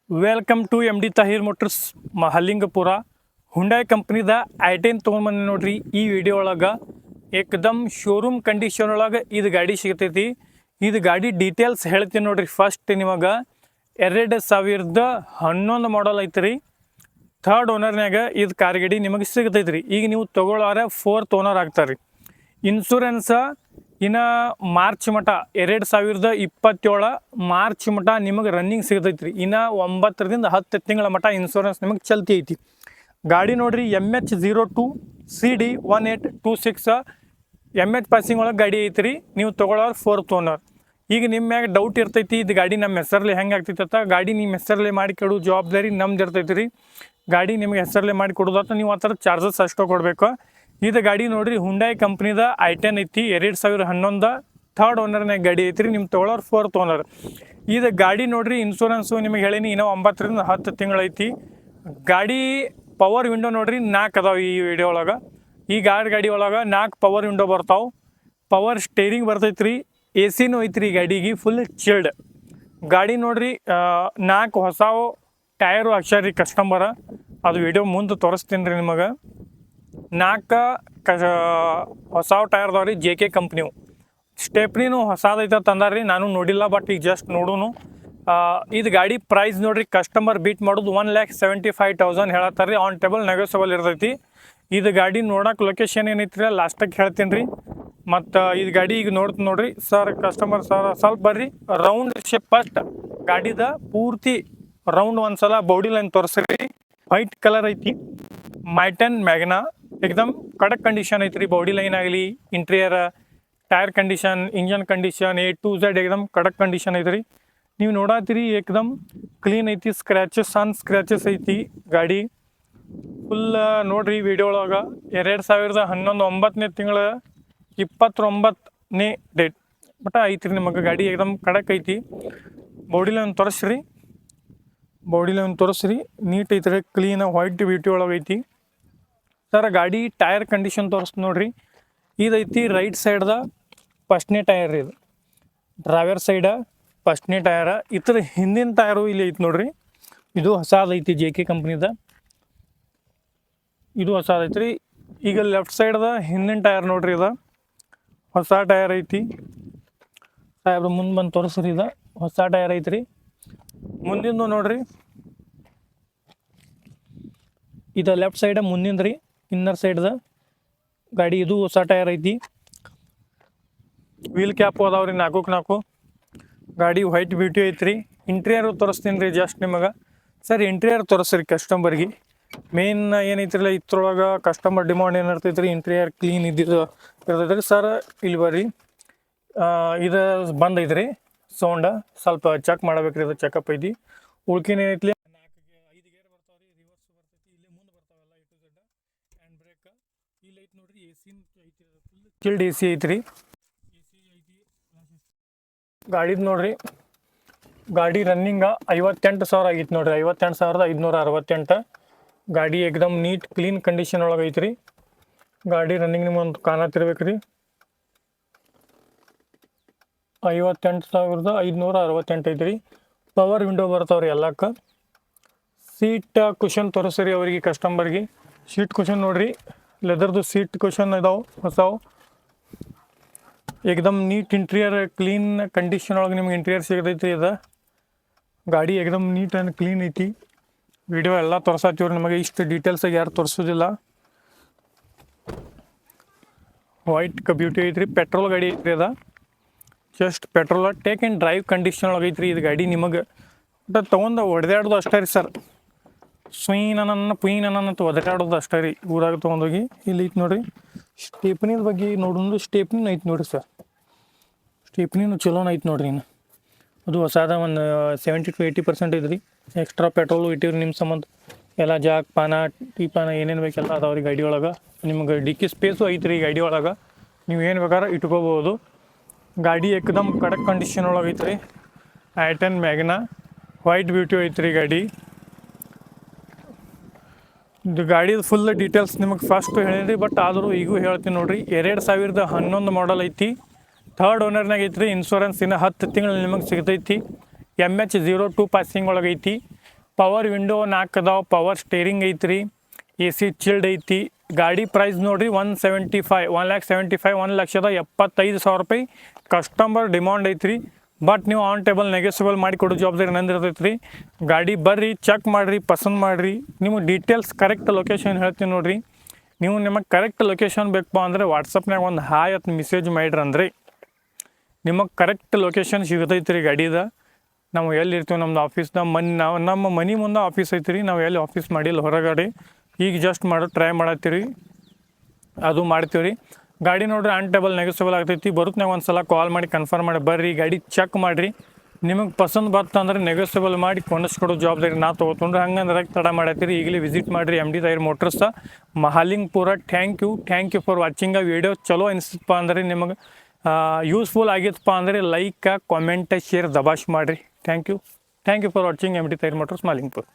Welcome to M D Tahir motors Mahalingapur. Hyundai ಕಂಪ್ನಿದ i10 ತೊಗೊಂಡ್ಬಂದು ನೋಡ್ರಿ. ಈ ವಿಡಿಯೋ ಒಳಗೆ ಏಕದಮ್ ಶೋರೂಮ್ ಕಂಡೀಷನ್ ಒಳಗೆ ಇದು ಗಾಡಿ ಸಿಗ್ತೈತಿ. ಇದು ಗಾಡಿ ಡೀಟೇಲ್ಸ್ ಹೇಳ್ತೀನಿ ನೋಡ್ರಿ. ಫಸ್ಟ್ ನಿಮಗೆ 2011 ಮಾಡಲ್ ಐತ್ರಿ. ಥರ್ಡ್ ಓನರ್ನಾಗ ಇದು ಕಾರ್ ಗಾಡಿ ನಿಮಗೆ ಸಿಗ್ತೈತ್ರಿ. ಈಗ ನೀವು ತೊಗೊಳ್ಳೋರೆ 4th ಓನರ್ ಆಗ್ತಾರೆ ರೀ. ಇನ್ಶೂರೆನ್ಸ ಇನ್ನು ಮಾರ್ಚ್ ಮಟ 2027 ಮಾರ್ಚ್ ಮಟ ನಿಮಗೆ ರನ್ನಿಂಗ್ ಸಿಗ್ತೈತ್ರಿ. ಇನ್ನು 9ರಿಂದ 10 ತಿಂಗಳ ಮಟ ಇನ್ಶೂರೆನ್ಸ್ ನಿಮಗೆ ಚಲ್ತಿ ಐತಿ. ಗಾಡಿ ನೋಡ್ರಿ MH02 CD 1826 MH ಪಾಸಿಂಗ್ ಒಳಗೆ ಗಾಡಿ ಐತ್ರಿ. ನೀವು ತೊಗೊಳ್ಳೋರು 4th ಓನರ್. ಈಗ ನಿಮ್ಮ ಮ್ಯಾಗ ಡೌಟ್ ಇರ್ತೈತಿ, ಇದು ಗಾಡಿ ನಮ್ಮ ಹೆಸರಲ್ಲಿ ಹೆಂಗೆ ಆಗ್ತೈತೆ ಅಂತ. ಗಾಡಿ ನಿಮ್ಮ ಹೆಸರಲ್ಲೇ ಮಾಡಿ ಕೊಡೋ ಜವಾಬ್ದಾರಿ ನಮ್ದು ಇರ್ತೈತಿ ರೀ. ಗಾಡಿ ನಿಮಗೆ ಹೆಸರಲ್ಲೇ ಮಾಡಿ ಕೊಡೋದಾತ ನೀವು ಆ ಥರ ಚಾರ್ಜಸ್ ಅಷ್ಟೇ ಕೊಡಬೇಕು. ಇದು ಗಾಡಿ ನೋಡ್ರಿ ಹುಂಡಾಯ್ ಕಂಪ್ನಿದ i10 ಐತಿ. 2011 ಥರ್ಡ್ ಓನರ್ನಾಗ ಗಾಡಿ ಐತ್ರಿ. ನಿಮ್ಮ ತೊಗೊಳೋರು 4th ಓನರ್. ಇದು ಗಾಡಿ ನೋಡ್ರಿ ಇನ್ಶೂರೆನ್ಸು ನಿಮಗೆ ಹೇಳೀನಿ ಇನ್ನೂ 9ರಿಂದ 10 ತಿಂಗಳು ಐತಿ. ಗಾಡಿ ಪವರ್ ವಿಂಡೋ ನೋಡ್ರಿ 4 ಅದಾವೆ ಈ ವಿಡಿಯೋ ಒಳಗೆ. ಈ ಗಾಡಿ ಒಳಗೆ 4 ಪವರ್ ವಿಂಡೋ ಬರ್ತಾವೆ. ಪವರ್ ಸ್ಟೇರಿಂಗ್ ಬರ್ತೈತ್ರಿ. AC ಐತ್ರಿ ಗಾಡಿಗೆ, ಫುಲ್ ಚಿಲ್ಡ್. ಗಾಡಿ ನೋಡ್ರಿ 4 ಹೊಸ ಟೈರು ಹಾಕ್ಸ್ಯಾರ ಕಸ್ಟಮರ. ಅದು ವಿಡಿಯೋ ಮುಂದೆ ತೋರಿಸ್ತೀನಿ ರೀ ನಿಮಗೆ. 4 ಹೊಸ ಟೈರ್ ಅದಾವ ರೀ JK ಕಂಪ್ನಿವು. ಸ್ಟೆಪ್ನಿನೂ ಹೊಸದೈತೆ ತಂದಾರ ರೀ. ನಾನು ನೋಡಿಲ್ಲ, ಬಟ್ ಈಗ ಜಸ್ಟ್ ನೋಡೋನು. ಇದು ಗಾಡಿ ಪ್ರೈಸ್ ನೋಡ್ರಿ ಕಸ್ಟಮರ್ ಬೀಟ್ ಮಾಡೋದು 1,75,000 ಹೇಳತ್ತಾರೆ ರೀ. ಆನ್ ಟೇಬಲ್ ನೆಗೋಸಿಯಬಲ್ ಇರ್ತೈತಿ. ಇದು ಗಾಡಿ ನೋಡೋಕೆ ಲೊಕೇಶನ್ ಏನೈತಿ ಲಾಸ್ಟಾಗಿ ಹೇಳ್ತೀನಿ ರೀ. ಮತ್ತು ಇದು ಗಾಡಿ ಈಗ ನೋಡ್ರಿ ಸರ್. ಕಸ್ಟಮರ್ ಸರ್ ಸ್ವಲ್ಪ ಬರ್ರಿ. ರೌಂಡ್ ಶೇಪ್ ಫಸ್ಟ್ ಗಾಡಿದ ಪೂರ್ತಿ ರೌಂಡ್ ಒಂದ್ಸಲ ಬಾಡಿ ಲೈನ್ ತೋರಿಸ್ರಿ. ವೈಟ್ ಕಲರ್ ಐತಿ. ಮೈಟನ್ ಮ್ಯಾಗ್ನಾ ಏಕದಮ್ ಕಡಕ್ ಕಂಡೀಷನ್ ಐತ್ರಿ. ಬಾಡಿ ಲೈನ್ ಆಗಲಿ, interior, tyre condition, engine condition A to Z ಏಕದಮ್ ಕಡಕ್ ಕಂಡೀಷನ್ ಐತ್ರಿ. ನೀವು ನೋಡತ್ತೀರಿ ಏಕದಮ್ ಕ್ಲೀನ್ ಐತಿ. ಸ್ಕ್ರ್ಯಾಚಸ್ ಸ್ಕ್ರ್ಯಾಚಸ್ ಐತಿ ಗಾಡಿ ಫುಲ್. ನೋಡ್ರಿ ವಿಡಿಯೋ ಒಳಗೆ 2011 9ನೇ ತಿಂಗಳ 29ನೇ ಡೇಟ್ ಬಟ್ ಐತ್ರಿ ನಿಮಗೆ. ಗಾಡಿ ಏಕದಮ್ ಕಡಕ್ ಐತಿ. ಬಾಡಿ ಲೈನ್ ತೋರಿಸ್ರಿ. ಬಾಡಿ ಲೈನ್ ತೋರಿಸ್ರಿ. ನೀಟ್ ಐತ್ರಿ, ಕ್ಲೀನ್ ವೈಟ್ ಬ್ಯೂಟಿ ಒಳಗೆ ಐತಿ ಸರ್. ಗಾಡಿ ಟೈರ್ ಕಂಡೀಷನ್ ತೋರಿಸ್ತು ನೋಡ್ರಿ. ಇದೈತಿ ರೈಟ್ ಸೈಡ್ದ ಫಸ್ಟ್ನೇ ಟೈರ್ ರೀ. ಇದು ಡ್ರೈವರ್ ಸೈಡ ಫಸ್ಟ್ನೇ ಟೈರ. ಇದ್ರ ಹಿಂದಿನ ಟೈರು ಇಲ್ಲಿ ಐತಿ ನೋಡ್ರಿ. ಇದು ಹೊಸದೈತಿ JK ಕಂಪ್ನಿದ. ಇದು ಹೊಸದೈತ್ರಿ. ಈಗ ಲೆಫ್ಟ್ ಸೈಡ್ದ ಹಿಂದಿನ ಟೈರ್ ನೋಡ್ರಿ. ಇದು ಹೊಸ ಟೈರ್ ಐತಿ. ಸಾಹೇಬ್ರು ಮುಂದೆ ಬಂದು ತೋರಿಸ್ರಿ. ಇದು ಹೊಸ ಟೈರ್ ಐತ್ರಿ. ಮುಂದಿಂದು ನೋಡ್ರಿ. ಇದು ಲೆಫ್ಟ್ ಸೈಡ ಮುಂದಿಂದ ರೀ, ಇನ್ನರ್ ಸೈಡ್ದ ಗಾಡಿ. ಇದು ಹೊಸ ಟೈರ್ ಐತಿ. ವೀಲ್ ಕ್ಯಾಪು ಅದಾವ್ರಿ 4 ಗಾಡಿ ವೈಟ್ ಬ್ಯೂಟಿ ಐತ್ರಿ. ಇಂಟೀರಿಯರ್ ತೋರಿಸ್ತೀನಿ ರೀ ಜಸ್ಟ್ ನಿಮಗೆ. ಸರ್ ಇಂಟೀರಿಯರ್ ತೋರಿಸ್ರಿ ಕಸ್ಟಮರ್ಗೆ. ಮೇನ್ ಏನೈತ್ರಿಲ್ಲ ಇದ್ರೊಳಗೆ ಕಸ್ಟಮರ್ ಡಿಮಾಂಡ್ ಏನಿರ್ತೈತೆ ರೀ, ಇಂಟೀರಿಯರ್ ಕ್ಲೀನ್ ಇರ್ತೈತೆ ರೀ. ಸರ್ ಇಲ್ಲಿ ಬರ್ರಿ. ಇದು ಬಂದ್ ಐತ್ರಿ ಸೌಂಡ. ಸ್ವಲ್ಪ ಚೆಕ್ ಮಾಡ್ಬೇಕ್ರಿ. ಇದು ಚೆಕಪ್ ಐತಿ. ಉಳ್ಕಿನ ಏನೈತಿ 5 ಗೇರ್ ಬರ್ತಾವೆ ರೀ. ರಿವರ್ಸ್ ಬರ್ತೈತಿ. ಇಲ್ಲೇ ಮುಂದೆ ಬರ್ತಾವೆಲ್ಲ A to Z. Hand break ಇಲ್ಲಿ ಐತಿ ನೋಡ್ರಿ. AC ಐತಿ. ಫುಲ್ ಚಿಲ್ಡ್ AC ಐತ್ರಿ. AC ಐತಿ. ಗಾಡಿದು ನೋಡ್ರಿ. ಗಾಡಿ ರನ್ನಿಂಗ 58,000 ಆಗಿತ್ತು ನೋಡ್ರಿ. 58,568. ಗಾಡಿ ಏಕದಮ್ ನೀಟ್ ಕ್ಲೀನ್ ಕಂಡೀಷನ್ ಒಳಗೆ ಐತ್ರಿ. ಗಾಡಿ ರನ್ನಿಂಗ್ ನಿಮ್ಗೆ ಒಂದು ಕಾಣತ್ತಿರ್ಬೇಕು ರೀ. 58,568 ಐತ್ರಿ. ಪವರ್ ವಿಂಡೋ ಬರ್ತಾವ್ರಿ ಎಲ್ಲಕ್ಕೆ. ಸೀಟ್ ಕುಷನ್ ತೋರಿಸ್ರಿ ಅವರಿಗೆ ಕಸ್ಟಮರ್ಗೆ. ಸೀಟ್ ಕುಷನ್ ನೋಡ್ರಿ. ಲೆದರ್ದು ಸೀಟ್ ಕುಷನ್ ಇದಾವೆ ಹೊಸವು. ಏಕದಮ್ ನೀಟ್ ಇಂಟೀರಿಯರ್ ಕ್ಲೀನ್ ಕಂಡೀಷನ್ ಒಳಗೆ ನಿಮ್ಗೆ ಇಂಟೀರಿಯರ್ ಸಿಗತೈತಿ. ಇದು ಗಾಡಿ ಏಕದಮ್ ನೀಟ್ ಆ್ಯಂಡ್ ಕ್ಲೀನ್ ಐತಿ. ವಿಡಿಯೋ ಎಲ್ಲ ತೋರ್ಸತ್ತೀವ್ರಿ ನಿಮಗೆ. ಇಷ್ಟು ಡೀಟೇಲ್ಸಾಗಿ ಯಾರು ತೋರಿಸೋದಿಲ್ಲ. ವೈಟ್ ಬ್ಯೂಟಿ ಐತ್ರಿ. ಪೆಟ್ರೋಲ್ ಗಾಡಿ ಐತ್ರಿ. ಅದ just petrol take and drive condition ಒಳಗೆ ಐತ್ರಿ. ಇದು ಗಾಡಿ ನಿಮಗೆ ಬಟ್ ತೊಗೊಂಡು ಹೊಡೆದಾಡೋದು ಅಷ್ಟೇ ರೀ ಸರ್. ಪುಯ್ನನ್ನ ಒದರಾಡೋದು ಅಷ್ಟೇ ರೀ. ಊರಾಗ ತೊಗೊಂಡೋಗಿ ಇಲ್ಲಿ ಐತಿ ನೋಡ್ರಿ. ಸ್ಟೇಪ್ನಿದ ಬಗ್ಗೆ ನೋಡೋದು. ಸ್ಟೇಪ್ನಿನೂ ಐತಿ ನೋಡ್ರಿ ಸರ್. ಸ್ಟೇಪ್ನಿನೂ ಚಲೋನ ಐತಿ ನೋಡ್ರಿ. ಇನ್ನು ಅದು ಹೊಸದ ಒಂದು 70 to 80% ಐತ್ರಿ. ಎಕ್ಸ್ಟ್ರಾ ಪೆಟ್ರೋಲು ಇಟ್ಟಿವ್ರಿ ನಿಮ್ಮ ಸಂಬಂಧ. ಎಲ್ಲ ಜಾಕ್ ಪಾನ ಟೀ ಪಾನ ಏನೇನು ಬೇಕೆಲ್ಲ ಅದಾವ್ರಿ ಗಾಡಿ ಒಳಗೆ. ನಿಮ್ಗೆ ಡಿಕ್ಕಿ ಸ್ಪೇಸು ಐತ್ರಿ ಗಾಡಿ ಒಳಗೆ. ನೀವು ಏನು ಬೇಕಾದ್ರೆ ಇಟ್ಕೋಬೋದು. ಗಾಡಿ ಏಕದಮ್ ಕಡಕ್ ಕಂಡೀಷನ್ ಒಳಗೆ ಐತ್ರಿ. i10 ಮ್ಯಾಗ್ನಾ ವೈಟ್ ಬ್ಯೂಟಿ ಐತ್ರಿ ಗಾಡಿ. ಇದು ಗಾಡಿದು ಫುಲ್ ಡೀಟೇಲ್ಸ್ ನಿಮಗೆ ಫಸ್ಟ್ ಹೇಳಿರಿ. ಬಟ್ ಆದರೂ ಈಗೂ ಹೇಳ್ತೀನಿ ನೋಡ್ರಿ. 2011 ಮಾಡಲ್ ಐತಿ. ಥರ್ಡ್ ಓನರ್ನಾಗ ಐತ್ರಿ. ಇನ್ಶೂರೆನ್ಸ್ ಇನ್ನು 10 ತಿಂಗಳು ನಿಮಗೆ ಸಿಗ್ತೈತಿ. MH02 ಪಾಸಿಂಗ್ ಒಳಗೆ ಐತಿ. ಪವರ್ ವಿಂಡೋ 4 ಅದಾವ, ಪವರ್ ಸ್ಟೇರಿಂಗ್ ಐತ್ರಿ, ಎ ಸಿ ಚಿಲ್ಡ್ ಐತಿ. ಗಾಡಿ ಪ್ರೈಸ್ ನೋಡಿರಿ 1,75,000 ರೂಪಾಯಿ ಕಸ್ಟಮರ್ ಡಿಮಾಂಡ್ ಐತ್ರಿ. ಬಟ್ ನೀವು ಆನ್ ಟೇಬಲ್ ನೆಗೆಸಿಬಲ್ ಮಾಡಿ ಕೊಡೋ ಜವಾಬ್ದಾರಿ ನಂದು ಇರ್ತೈತೆ ರೀ. ಗಾಡಿ ಬರ್ರಿ, ಚೆಕ್ ಮಾಡಿರಿ, ಪಸಂದ್ ಮಾಡಿರಿ. ನಿಮಗೆ ಡೀಟೇಲ್ಸ್ ಕರೆಕ್ಟ್ ಲೊಕೇಶನ್ ಹೇಳ್ತೀನಿ ನೋಡಿರಿ. ನೀವು ನಿಮಗೆ ಕರೆಕ್ಟ್ ಲೊಕೇಶನ್ ಬೇಕಪ್ಪ ಅಂದರೆ ವಾಟ್ಸಪ್ನಾಗ ಒಂದು ಹಾಯ್ ಅಂತ ಮೆಸೇಜ್ ಮಾಡಿರಿ ಅಂದರೆ ನಿಮಗೆ ಕರೆಕ್ಟ್ ಲೊಕೇಶನ್ ಸಿಗತೈತೆ ರೀ ಗಾಡಿದ. ನಾವು ಎಲ್ಲಿ ಇರ್ತೀವಿ, ನಮ್ಮದು ಆಫೀಸ್ನ ನಮ್ಮ ಮನೆ ಮುಂದೆ ಆಫೀಸ್ ಐತಿ ರೀ. ನಾವು ಎಲ್ಲಿ ಆಫೀಸ್ ಮಾಡಿಲ್ಲ, ಹೊರಗಡೆ ಈಗ ಜಸ್ಟ್ ಟ್ರೈ ಮಾಡತ್ತೀರಿ, ಅದು ಮಾಡ್ತೀವಿ ರೀ. ಗಾಡಿ ನೋಡ್ರಿ ಆನ್ ಟೇಬಲ್ ನೆಗೆಸಿಬಲ್ ಆಗ್ತೈತಿ. ಬರುತ್ತನಾಗ ಒಂದು ಸಲ ಕಾಲ್ ಮಾಡಿ ಕನ್ಫರ್ಮ್ ಮಾಡಿ ಬರ್ರಿ, ಗಾಡಿ ಚೆಕ್ ಮಾಡಿರಿ. ನಿಮಗೆ ಪಸಂದ್ ಬರ್ತಂದ್ರೆ ನೆಗೆಸಿಬಲ್ ಮಾಡಿ ಕೊಂಡಿಸ್ಕೊಡೋ ಜವಾಬ್ದಾರಿ ನಾ ತೊಗೊತೊಂಡ್ರೆ. ಹಂಗಂದ್ರೆ ತಡ ಮಾಡತ್ತೀರಿ, ಈಗಲೇ ವಿಸಿಟ್ ಮಾಡಿರಿ MD tyre motors Mahalingpur. Thank you for watching. Video ಚಲೋ ಅನಿಸ್ತಪ್ಪ ಅಂದ್ರೆ, ನಿಮಗೆ ಯೂಸ್ಫುಲ್ ಆಗಿತ್ತಪ್ಪ ಅಂದರೆ ಲೈಕ್, ಕಾಮೆಂಟ್, ಶೇರ್ ದಬಾಶ್ ಮಾಡಿರಿ. Thank you for watching MD tyre motors ಮಹಾಲಿಂಗ್ಪುರ.